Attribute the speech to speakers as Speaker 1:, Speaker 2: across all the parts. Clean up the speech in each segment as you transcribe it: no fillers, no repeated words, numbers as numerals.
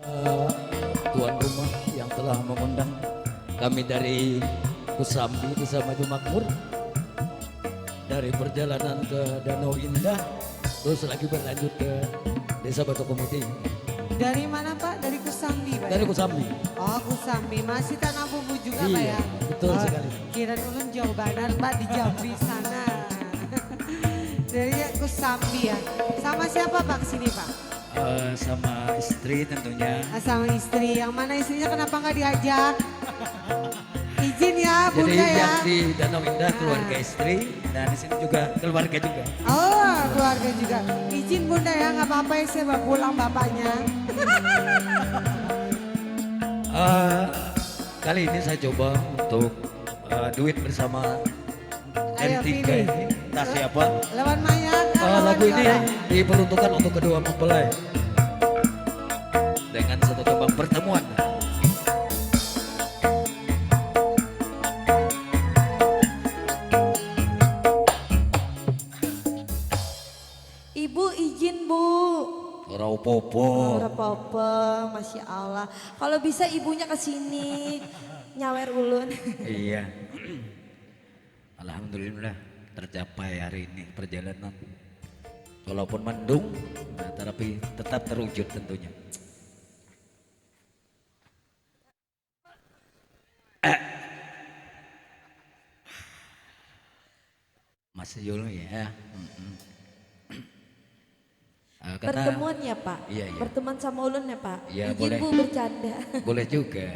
Speaker 1: Tuan rumah yang telah mengundang kami dari Kusambi, Desa Maju Makmur, dari perjalanan ke Danau Indah, terus lagi berlanjut ke Desa Batu Pemutih.
Speaker 2: Dari mana Pak? Dari Kusambi Pak?
Speaker 1: Dari Kusambi.
Speaker 2: Oh Kusambi, masih Tanah Bumbu juga Pak
Speaker 1: Iya,
Speaker 2: ya?
Speaker 1: betul sekali.
Speaker 2: Kirain ulun Jawa Barat Pak, di Jambi sana. Dari Kusambi ya. Sama siapa Pak kesini Pak?
Speaker 3: Sama istri tentunya.
Speaker 2: Sama istri, yang mana istrinya kenapa nggak diajak? Izin ya
Speaker 1: Jadi
Speaker 2: Bunda ya.
Speaker 1: yang di Danau Indah keluarga istri, dan di sini juga keluarga juga.
Speaker 2: Oh keluarga juga. Izin Bunda ya, nggak apa-apa ya saya bawa pulang bapaknya.
Speaker 1: Kali ini saya coba untuk duit bersama
Speaker 2: Ayo
Speaker 1: N3
Speaker 2: pilih.
Speaker 1: ini. Entah siapa.
Speaker 2: Lawan Maya.
Speaker 1: Lagu ini diperuntukkan untuk kedua mempelai dengan satu tembang pertemuan.
Speaker 4: Ibu izin Bu.
Speaker 1: Rau popo.
Speaker 4: Ora apa-apa, Masya Allah. Kalau bisa ibunya ke sini nyawer ulun.
Speaker 1: Iya. Alhamdulillah tercapai hari ini perjalanan. Walaupun mendung, nah, tapi tetap terwujud tentunya. Mas Yul ya. Karena
Speaker 4: Pertemuan ya Pak?
Speaker 1: Iya, iya.
Speaker 4: Pertemuan sama ulun ya Pak?
Speaker 1: Iya,
Speaker 4: Izin
Speaker 1: boleh.
Speaker 4: Bu bercanda.
Speaker 1: boleh juga.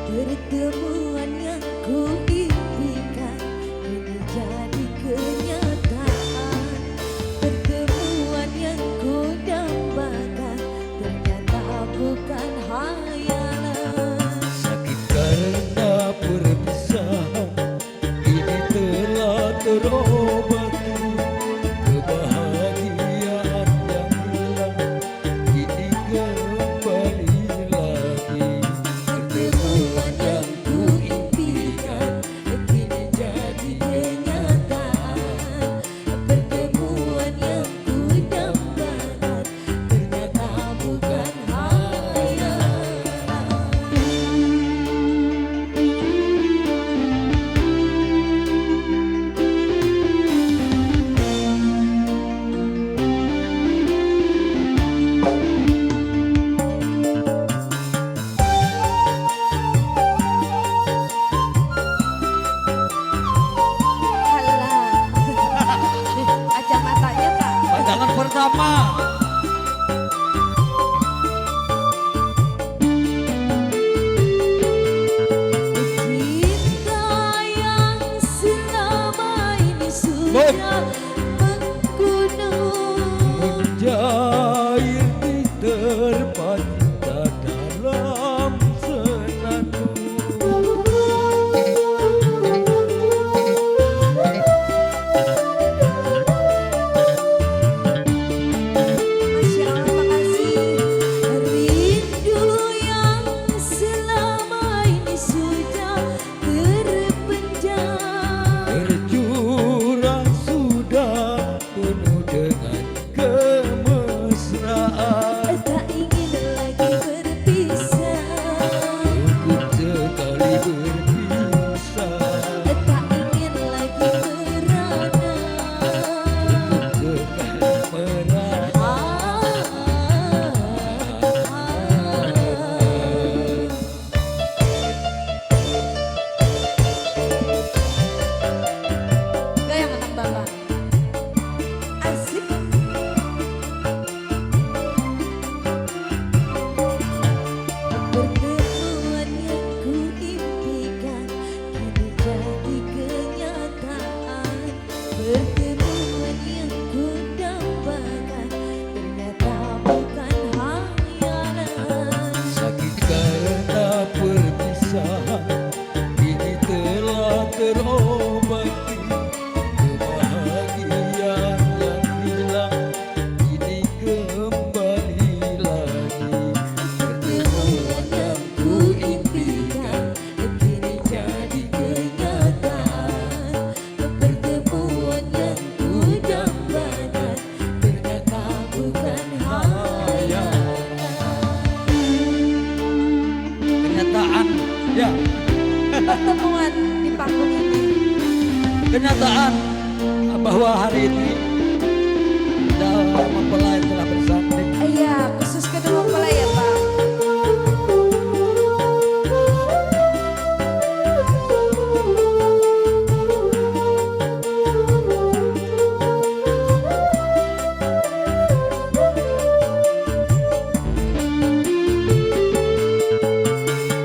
Speaker 4: Pertemuan yang ku impikan kini jadi kenyataan. Pertemuan yang ku dambakan ternyata bukan hayalan.
Speaker 1: Sakit karena perpisahan, ini telah terobati. Kebahagiaan yang hilang, kini kembali lagi. Pertemuan yang ku impikan,
Speaker 4: Kini jadi kenyataan. Pertemuan yang ku dambakan ternyata bukan hayalan. Alah. Kacamatanya Pak.
Speaker 1: pandangan pertama.
Speaker 4: Cinta yang selama ini sudah menggunung.
Speaker 1: Menjair diterpa cinta dalam senandung. kenyataan bahwa hari ini kita mempelai telah bersanding.
Speaker 4: Iya, khusus kedua mempelai ya Pak.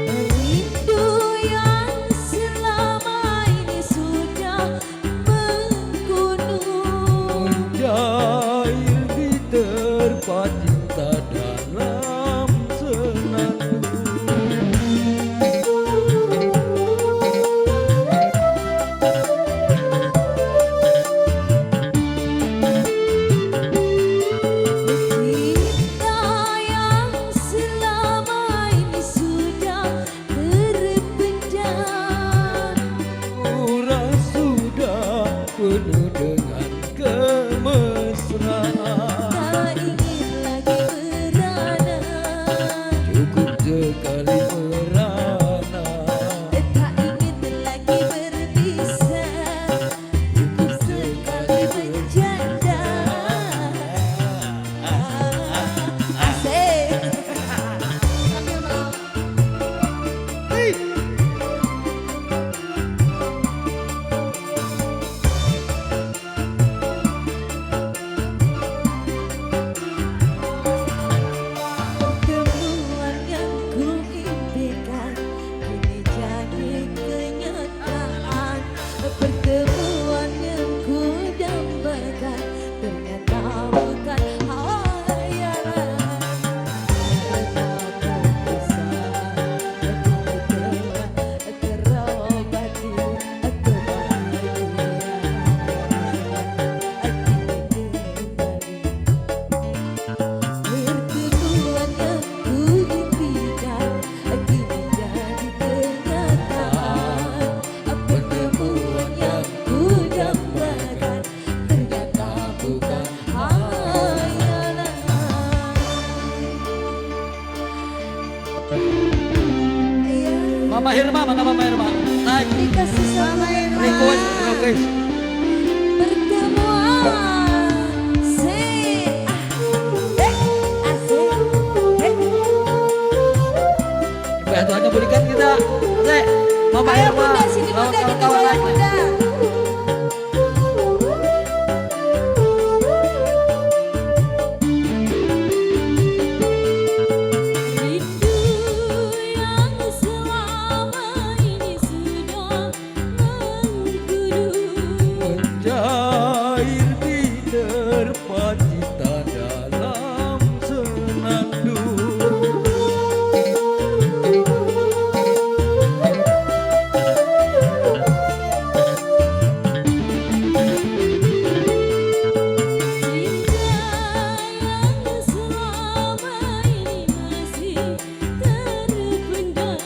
Speaker 4: Rindu yang selama ini sudah menggunung,
Speaker 1: Menjair di terpa cinta dalam senandung.
Speaker 4: cinta yang selama ini sudah terpendam.
Speaker 1: Orang sudah penuh dengan kemesraan.
Speaker 4: Tak ingin lagi merana,
Speaker 1: Cukup sekali merana.
Speaker 4: tak ingin lagi berpisah, cukup sekali bercanda. Asik. Pertemuan yang ku impikan kini jadi kenyataan. Pertemuan yang ku dambakan ternyata bukan hayalan. Betapa besar aku terobati Pertemuan yang ku impikan kini jadi kenyataan. Pertemuan yang ku dambakan ternyata bukan hayalan. Iya,
Speaker 1: Mama Hirma, mana Mama Hirma? Naik.
Speaker 4: dikasih sama
Speaker 1: Request, request.
Speaker 4: pertemuan asik.
Speaker 1: Ibu Tuhannya berikan kita. Asik. Mama
Speaker 4: Ayo
Speaker 1: Hirma.
Speaker 4: bunda, sini bunda, kita
Speaker 1: Kawan-kawan
Speaker 4: bawa
Speaker 1: naik.
Speaker 4: bunda. Rindu yang selama ini sudah menggunung,
Speaker 1: Menjair di terpa cinta dalam senandung.
Speaker 4: cinta yang selama ini masih terpendam.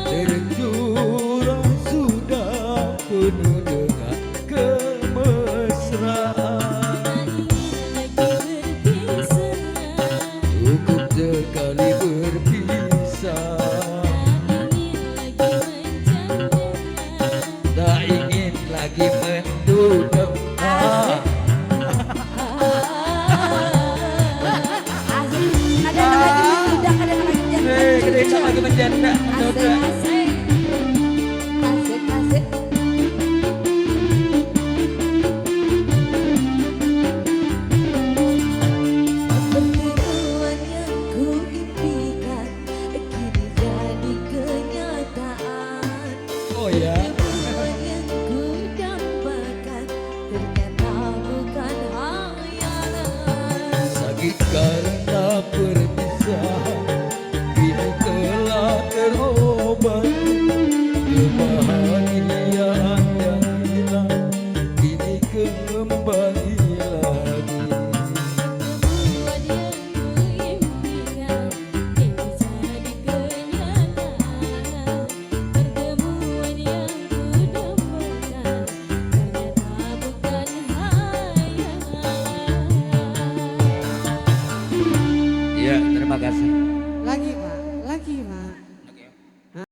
Speaker 1: Tercurah sudah penuh dengan kemesraan.
Speaker 4: Tak ingin lagi berpisah,
Speaker 1: Cukup sekali berpisah.
Speaker 4: tak ingin lagi bercanda.
Speaker 1: Tak ingin lagi menduduk.
Speaker 4: Asik. Kadang lagi mendudak, kadang lagi
Speaker 1: Gede lagi menjanda.
Speaker 4: asik, asik. Asik, asik. Pertemuan yang ku impikan kini jadi kenyataan.
Speaker 1: Oh ya.
Speaker 4: Pertemuan yang ku dambakan ternyata bukan hayalan.
Speaker 1: Sakit karena perpisahan, kini telah terobati. Kebahagiaan yang hilang, kini kembali lagi.
Speaker 4: Pertemuan yang ku impikan kini jadi kenyataan. Pertemuan yang ku dambakan ternyata bukan hayalan.
Speaker 3: Ya, terima kasih.